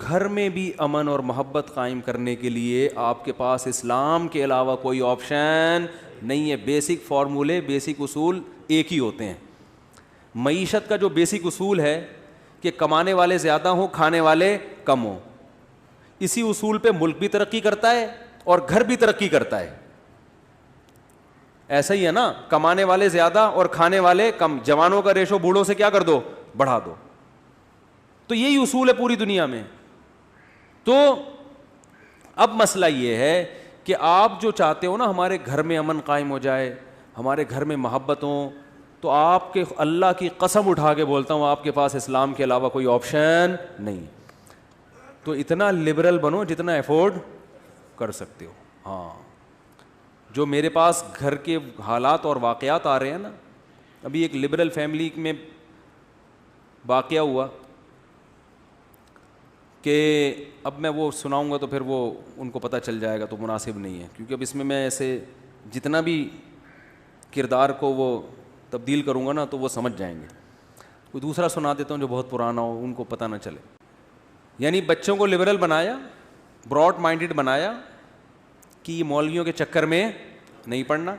گھر میں بھی امن اور محبت قائم کرنے کے لیے آپ کے پاس اسلام کے علاوہ کوئی آپشن نہیں ہے. بیسک فارمولے, بیسک اصول ایک ہی ہوتے ہیں. معیشت کا جو بیسک اصول ہے کہ کمانے والے زیادہ ہوں, کھانے والے کم ہوں, اسی اصول پہ ملک بھی ترقی کرتا ہے اور گھر بھی ترقی کرتا ہے. ایسا ہی ہے نا, کمانے والے زیادہ اور کھانے والے کم, جوانوں کا ریشو بوڑھوں سے کیا کر دو, بڑھا دو. تو یہی اصول ہے پوری دنیا میں. تو اب مسئلہ یہ ہے کہ آپ جو چاہتے ہو نا ہمارے گھر میں امن قائم ہو جائے, ہمارے گھر میں محبت ہوں, تو آپ کے اللہ کی قسم اٹھا کے بولتا ہوں آپ کے پاس اسلام کے علاوہ کوئی آپشن نہیں. تو اتنا لبرل بنو جتنا افورڈ کر سکتے ہو. ہاں, جو میرے پاس گھر کے حالات اور واقعات آ رہے ہیں نا, ابھی ایک لبرل فیملی میں واقعہ ہوا کہ اب میں وہ سناؤں گا تو پھر وہ ان کو پتہ چل جائے گا, تو مناسب نہیں ہے, کیونکہ اب اس میں ایسے جتنا بھی کردار کو وہ تبدیل کروں گا نا تو وہ سمجھ جائیں گے. کوئی دوسرا سنا دیتا ہوں جو بہت پرانا ہو, ان کو پتہ نہ چلے. یعنی بچوں کو لبرل بنایا, براڈ مائنڈڈ بنایا کہ یہ مولویوں کے چکر میں نہیں پڑنا,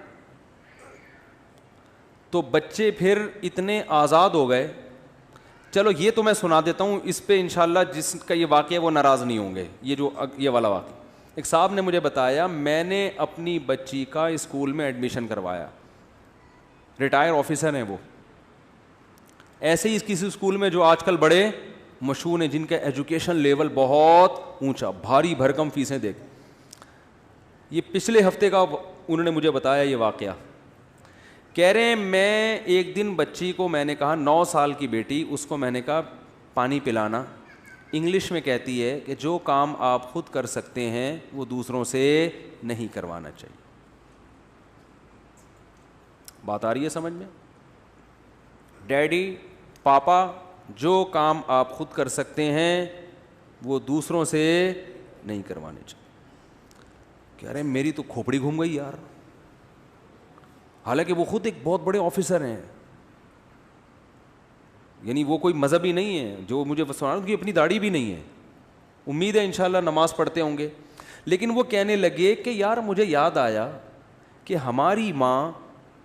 تو بچے پھر اتنے آزاد ہو گئے. چلو یہ تو میں سنا دیتا ہوں, اس پہ انشاءاللہ جس کا یہ واقعہ وہ ناراض نہیں ہوں گے. یہ والا واقعہ, ایک صاحب نے مجھے بتایا, میں نے اپنی بچی کا اسکول میں ایڈمیشن کروایا, ریٹائر آفیسر ہیں وہ, ایسے ہی کسی اسکول میں جو آج کل بڑے مشہور ہیں, جن کا ایجوکیشن لیول بہت اونچا, بھاری بھرکم فیسیں دے. یہ پچھلے ہفتے کا انہوں نے مجھے بتایا یہ واقعہ. کہہ رہے ہیں میں ایک دن بچی کو میں نے کہا, 9 سال کی بیٹی, اس کو میں نے کہا پانی پلانا. انگلش میں کہتی ہے کہ جو کام آپ خود کر سکتے ہیں وہ دوسروں سے نہیں کروانا چاہیے. بات آ رہی ہے سمجھ میں؟ ڈیڈی, پاپا, جو کام آپ خود کر سکتے ہیں وہ دوسروں سے نہیں کروانے چاہیے. کہہ رہے ہیں میری تو کھوپڑی گھوم گئی یار, حالانکہ وہ خود ایک بہت بڑے آفیسر ہیں, یعنی وہ کوئی مذہبی نہیں ہے جو مجھے سنا, ان کی اپنی داڑھی بھی نہیں ہے, امید ہے انشاءاللہ نماز پڑھتے ہوں گے. لیکن وہ کہنے لگے کہ یار مجھے یاد آیا کہ ہماری ماں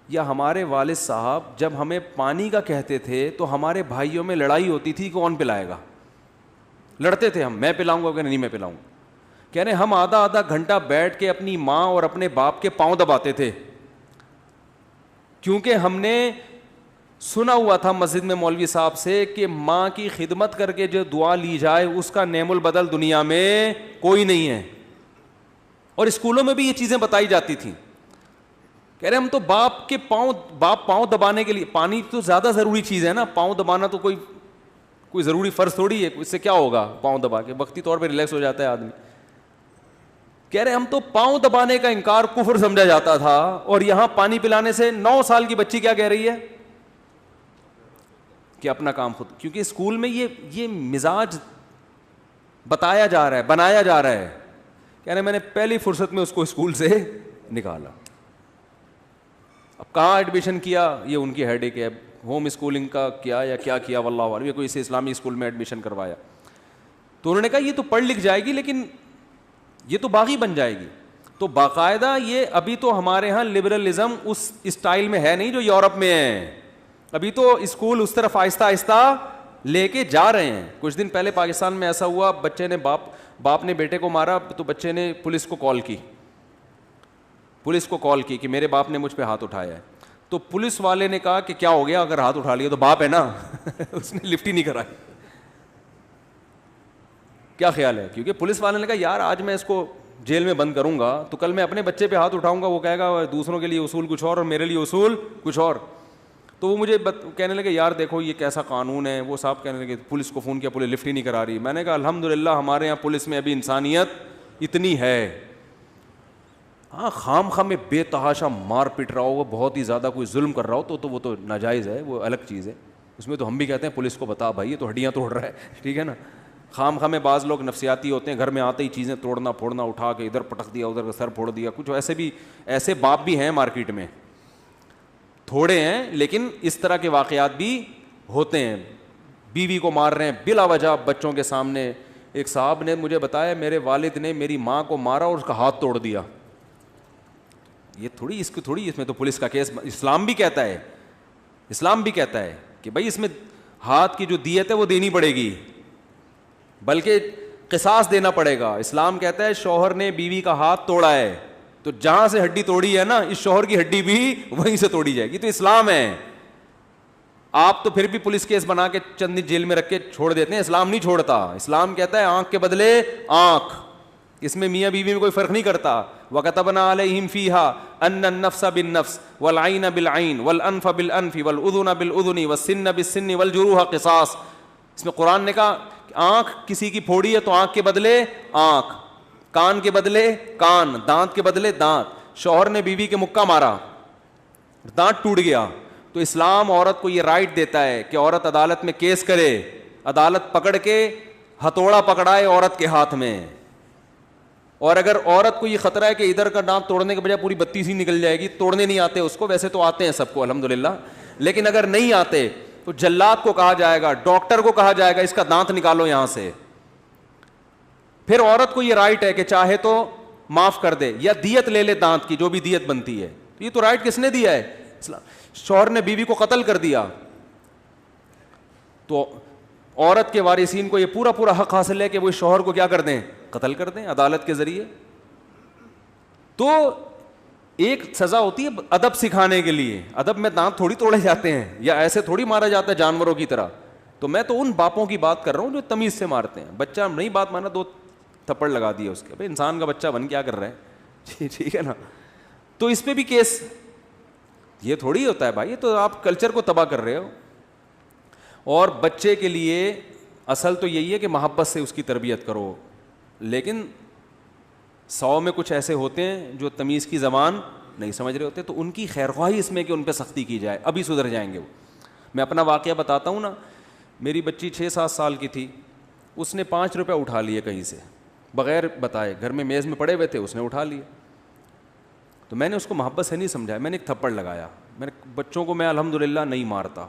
یا ہمارے والد صاحب جب ہمیں پانی کا کہتے تھے تو ہمارے بھائیوں میں لڑائی ہوتی تھی کون پلائے گا, لڑتے تھے ہم, میں پلاؤں گا کہ نہیں میں پلاؤں. کہہ رہے ہم آدھا گھنٹہ بیٹھ کے اپنی ماں اور اپنے باپ کے پاؤں دباتے تھے, کیونکہ ہم نے سنا ہوا تھا مسجد میں مولوی صاحب سے کہ ماں کی خدمت کر کے جو دعا لی جائے اس کا نعم البدل دنیا میں کوئی نہیں ہے. اور اسکولوں میں بھی یہ چیزیں بتائی جاتی تھیں. کہہ رہے ہم تو باپ کے پاؤں دبانے کے لیے, پانی تو زیادہ ضروری چیز ہے نا, پاؤں دبانا تو کوئی ضروری فرض تھوڑی ہے, اس سے کیا ہوگا پاؤں دبا کے, وقتی طور پہ ریلیکس ہو جاتا ہے آدمی. کہہ رہے ہم تو پاؤں دبانے کا انکار کفر سمجھا جاتا تھا, اور یہاں پانی پلانے سے 9 سال کی بچی کیا کہہ رہی ہے کہ اپنا کام خود, کیونکہ اسکول میں یہ مزاج بتایا جا رہا ہے, بنایا جا رہا ہے. کہہ رہے میں نے پہلی فرصت میں اس کو اسکول سے نکالا. اب کہاں ایڈمیشن کیا یہ ان کی ہیڈ ایک ہے, ہوم اسکولنگ کا کیا یا کیا کیا واللہ عالم, یا کوئی اسے اسلامی اسکول میں ایڈمیشن کروایا. تو انہوں نے کہا یہ تو پڑھ لکھ جائے گی لیکن یہ تو باغی بن جائے گی. تو باقاعدہ یہ ابھی تو ہمارے ہاں لبرلزم اس اسٹائل میں ہے نہیں جو یورپ میں ہے, ابھی تو اسکول اس طرف آہستہ آہستہ لے کے جا رہے ہیں. کچھ دن پہلے پاکستان میں ایسا ہوا, بچے نے باپ نے بیٹے کو مارا, تو بچے نے پولیس کو کال کی کہ میرے باپ نے مجھ پہ ہاتھ اٹھایا ہے. تو پولیس والے نے کہا کہ کیا ہو گیا, اگر ہاتھ اٹھا لیا تو باپ ہے نا اس نے لفٹ ہی نہیں کرائی. کیا خیال ہے, کیونکہ پولیس والے نے کہا یار آج میں اس کو جیل میں بند کروں گا تو کل میں اپنے بچے پہ ہاتھ اٹھاؤں گا, وہ کہے گا دوسروں کے لیے اصول کچھ اور میرے لیے اصول کچھ اور. تو وہ مجھے کہنے لگے یار دیکھو یہ کیسا قانون ہے. وہ صاحب کہنے لگے پولیس کو فون کیا, پولیس لفٹ ہی نہیں کرا رہی. میں نے کہا الحمدللہ ہمارے یہاں پولیس میں ابھی انسانیت اتنی ہے. ہاں خام میں بے تحاشا مار پیٹ رہا ہو, وہ بہت ہی زیادہ کوئی ظلم کر رہا ہو تو وہ تو ناجائز ہے, وہ الگ چیز ہے. اس میں تو ہم بھی کہتے ہیں پولیس کو بتا بھائی یہ تو ہڈیاں توڑ رہا ہے, ٹھیک ہے نا. خام میں بعض لوگ نفسیاتی ہوتے ہیں, گھر میں آتے ہی چیزیں توڑنا پھوڑنا, اٹھا کے ادھر پٹک دیا ادھر کا سر پھوڑ دیا. کچھ ایسے باپ بھی ہیں مارکیٹ میں, تھوڑے ہیں لیکن اس طرح کے واقعات بھی ہوتے ہیں. بیوی کو مار رہے ہیں بلا وجہ بچوں کے سامنے, ایک صاحب نے مجھے بتایا میرے والد نے میری ماں کو مارا اور اس کا ہاتھ توڑ دیا. یہ تھوڑی اس میں تو پولیس کا کیس. اسلام بھی کہتا ہے کہ بھائی اس میں ہاتھ کی جو دیت ہے وہ دینی پڑے گی, بلکہ قصاص دینا پڑے گا. اسلام کہتا ہے شوہر نے بیوی کا ہاتھ توڑا ہے تو جہاں سے ہڈی توڑی ہے نا, اس شوہر کی ہڈی بھی وہیں سے توڑی جائے گی. تو اسلام ہے. آپ تو پھر بھی پولیس کیس بنا کے چند دن جیل میں رکھ کے چھوڑ دیتے ہیں, اسلام نہیں چھوڑتا. اسلام کہتا ہے آنکھ کے بدلے آنکھ. اس میں میاں بیوی میں کوئی فرق نہیں کرتا. وَكَتَبْنَا عَلَيْهِمْ فِيهَا أَنَّ النَّفْسَ بِالنَّفْسِ وَالْعَيْنَ بِالْعَيْنِ وَالْأَنْفَ بِالْأَنْفِ وَالْأُذُنَ بِالْأُذُنِ وَالسِّنَّ بِالسِّنِّ وَالْجُرُوحَ قِصَاص. اس میں قرآن نے کہا آنکھ کسی کی پھوڑی ہے تو آنکھ کے بدلے آنکھ, کان کے بدلے کان, دانت کے بدلے دانت. شوہر نے بیوی کے مکہ مارا, دانت ٹوٹ گیا, تو اسلام عورت کو یہ رائٹ دیتا ہے کہ عورت عدالت میں کیس کرے, عدالت پکڑ کے ہتھوڑا پکڑائے عورت کے ہاتھ میں. اور اگر عورت کو یہ خطرہ ہے کہ ادھر کا دانت توڑنے کے بجائے پوری بتی سی نکل جائے گی, توڑنے نہیں آتے اس کو, ویسے تو آتے ہیں سب کو الحمدللہ, لیکن اگر نہیں آتے تو جلاد کو کہا جائے گا, ڈاکٹر کو کہا جائے گا اس کا دانت نکالو یہاں سے. پھر عورت کو یہ رائٹ ہے کہ چاہے تو معاف کر دے یا دیت لے لے دانت کی, جو بھی دیت بنتی ہے. یہ تو رائٹ کس نے دیا ہے؟ اسلام. شوہر نے بیوی کو قتل کر دیا تو عورت کے وارثین کو یہ پورا حق حاصل ہے کہ وہ شوہر کو کیا کر دیں, قتل کر دیں عدالت کے ذریعے. تو ایک سزا ہوتی ہے ادب سکھانے کے لیے. ادب میں دانت تھوڑی توڑے جاتے ہیں یا ایسے تھوڑی مارا جاتا ہے جانوروں کی طرح. تو میں تو ان باپوں کی بات کر رہا ہوں جو تمیز سے مارتے ہیں. بچہ نہیں بات مانا, 2 تھپڑ لگا دیے اس کے. بھائی انسان کا بچہ بن کیا کر رہا ہے, ٹھیک ہے نا. تو اس پہ بھی کیس, یہ تھوڑی ہوتا ہے بھائی, یہ تو آپ کلچر کو تباہ کر رہے ہو. اور بچے کے لیے اصل تو یہی ہے کہ محبت سے اس کی تربیت کرو, لیکن 100 میں کچھ ایسے ہوتے ہیں جو تمیز کی زبان نہیں سمجھ رہے ہوتے, تو ان کی خیرخواہی اس میں کہ ان پہ سختی کی جائے, ابھی سدھر جائیں گے وہ. میں اپنا واقعہ بتاتا ہوں نا. میری بچی 6-7 سال کی تھی, اس نے 5 روپے اٹھا لیے کہیں سے بغیر بتائے, گھر میں میز میں پڑے ہوئے تھے, اس نے اٹھا لیے. تو میں نے اس کو محبت سے نہیں سمجھایا, میں نے ایک تھپڑ لگایا. میں نے بچوں کو میں الحمدللہ نہیں مارتا.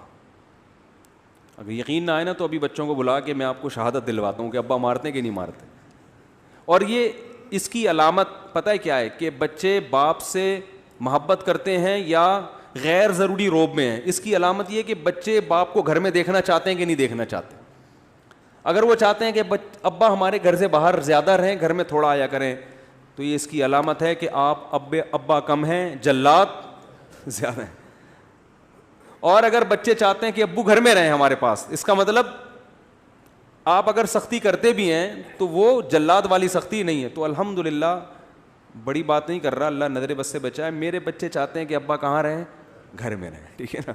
اگر یقین نہ آئے نا تو ابھی بچوں کو بلا کے میں آپ کو شہادت دلواتا ہوں کہ ابا مارتے ہیں کہ نہیں مارتے. اور یہ اس کی علامت پتہ ہے کیا ہے, کہ بچے باپ سے محبت کرتے ہیں یا غیر ضروری روب میں ہیں. اس کی علامت یہ کہ بچے باپ کو گھر میں دیکھنا چاہتے ہیں کہ نہیں دیکھنا چاہتے. اگر وہ چاہتے ہیں کہ ابا ہمارے گھر سے باہر زیادہ رہیں, گھر میں تھوڑا آیا کریں, تو یہ اس کی علامت ہے کہ آپ ابا کم ہیں, جلاد زیادہ ہیں. اور اگر بچے چاہتے ہیں کہ ابو گھر میں رہیں ہمارے پاس, اس کا مطلب آپ اگر سختی کرتے بھی ہیں تو وہ جلاد والی سختی نہیں ہے. تو الحمدللہ بڑی بات نہیں کر رہا, اللہ نظر بس سے بچائے. میرے بچے چاہتے ہیں کہ ابا کہاں رہیں, گھر میں رہیں, ٹھیک ہے نا.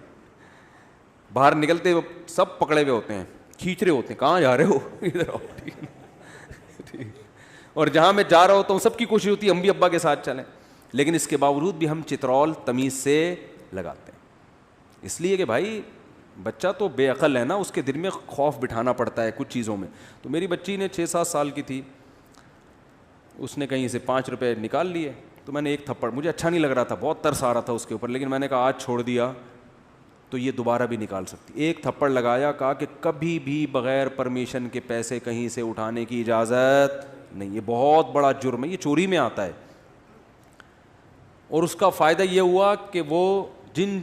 باہر نکلتے سب پکڑے ہوئے ہوتے ہیں, کھینچ رہے ہوتے ہیں, کہاں جا رہے ہو, ادھر آؤ, ٹھیک. اور جہاں میں جا رہا ہوتا ہوں سب کی کوشش ہوتی ہے ہم بھی ابا کے ساتھ چلیں, لیکن اس کے باوجود بھی ہم چترول تمیز سے لگاتے ہیں. اس لیے کہ بھائی بچہ تو بے عقل ہے نا, اس کے دل میں خوف بٹھانا پڑتا ہے کچھ چیزوں میں. تو میری بچی نے 6-7 سال کی تھی, اس نے کہیں سے 5 روپے نکال لیے. تو میں نے ایک تھپڑ, مجھے اچھا نہیں لگ رہا تھا, بہت ترس آ رہا تھا اس کے اوپر, لیکن میں نے کہا آج چھوڑ دیا تو یہ دوبارہ بھی نکال سکتی. ایک تھپڑ لگایا, کہا کہ کبھی بھی بغیر پرمیشن کے پیسے کہیں سے اٹھانے کی اجازت نہیں, یہ بہت بڑا جرم ہے, یہ چوری میں آتا ہے. اور اس کا فائدہ یہ ہوا کہ وہ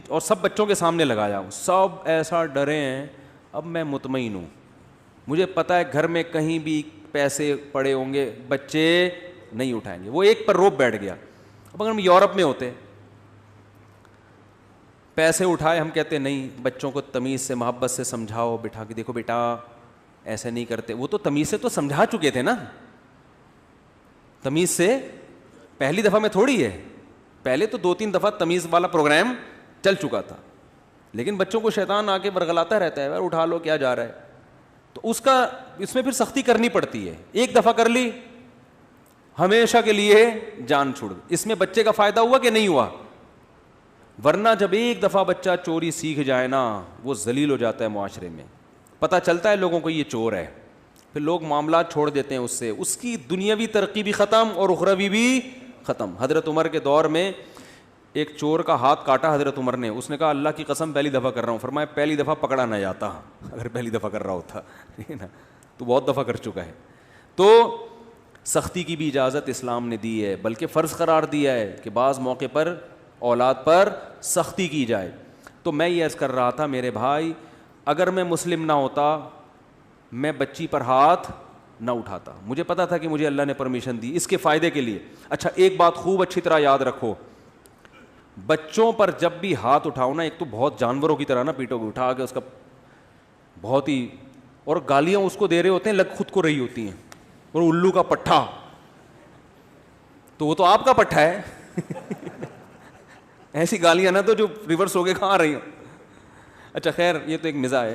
اور سب بچوں کے سامنے لگایا, سب ایسا ڈرے ہیں. اب میں مطمئن ہوں, مجھے پتا ہے گھر میں کہیں بھی پیسے پڑے ہوں گے بچے نہیں اٹھائیں گے. وہ ایک پر روپ بیٹھ گیا. اب اگر ہم یورپ میں ہوتے, پیسے اٹھائے, ہم کہتے نہیں بچوں کو تمیز سے محبت سے سمجھاؤ, بٹھا کے دیکھو بیٹا ایسے نہیں کرتے. وہ تو تمیز سے تو سمجھا چکے تھے نا, تمیز سے پہلی دفعہ میں تھوڑی ہے, پہلے تو 2-3 دفعہ تمیز والا پروگرام چل چکا تھا. لیکن بچوں کو شیطان آ کے ورغلاتا رہتا ہے, یار اٹھا لو کیا جا رہا ہے. تو اس میں پھر سختی کرنی پڑتی ہے. ایک دفعہ کر لی ہمیشہ کے لیے جان چھوڑ. اس میں بچے کا فائدہ ہوا کہ نہیں ہوا؟ ورنہ جب ایک دفعہ بچہ چوری سیکھ جائے نا, وہ ذلیل ہو جاتا ہے معاشرے میں. پتہ چلتا ہے لوگوں کو یہ چور ہے, پھر لوگ معاملات چھوڑ دیتے ہیں اس سے, اس کی دنیاوی ترقی بھی ختم اور اخروی بھی ختم. حضرت عمر کے دور میں ایک چور کا ہاتھ کاٹا حضرت عمر نے. اس نے کہا اللہ کی قسم پہلی دفعہ کر رہا ہوں. فرمایا پہلی دفعہ پکڑا نہ جاتا, اگر پہلی دفعہ کر رہا ہوتا, ٹھیک ہے نا, تو بہت دفعہ کر چکا ہے. تو سختی کی بھی اجازت اسلام نے دی ہے، بلکہ فرض قرار دیا ہے کہ بعض موقع پر اولاد پر سختی کی جائے. تو میں یہ عرض کر رہا تھا میرے بھائی، اگر میں مسلم نہ ہوتا میں بچی پر ہاتھ نہ اٹھاتا. مجھے پتا تھا کہ مجھے اللہ نے پرمیشن دی اس کے فائدے کے لیے. اچھا ایک بات خوب اچھی طرح یاد رکھو، بچوں پر جب بھی ہاتھ اٹھاؤ نا، ایک تو بہت جانوروں کی طرح نا پیٹو گے، اٹھا کے اس کا بہت ہی، اور گالیاں اس کو دے رہے ہوتے ہیں لگ خود کو رہی ہوتی ہیں، اور الو کا پٹھا، تو وہ تو آپ کا پٹھا ہے. ایسی گالیاں نا تو جو ریورس ہو کے کھا رہی ہوں. اچھا خیر یہ تو ایک مزاح ہے.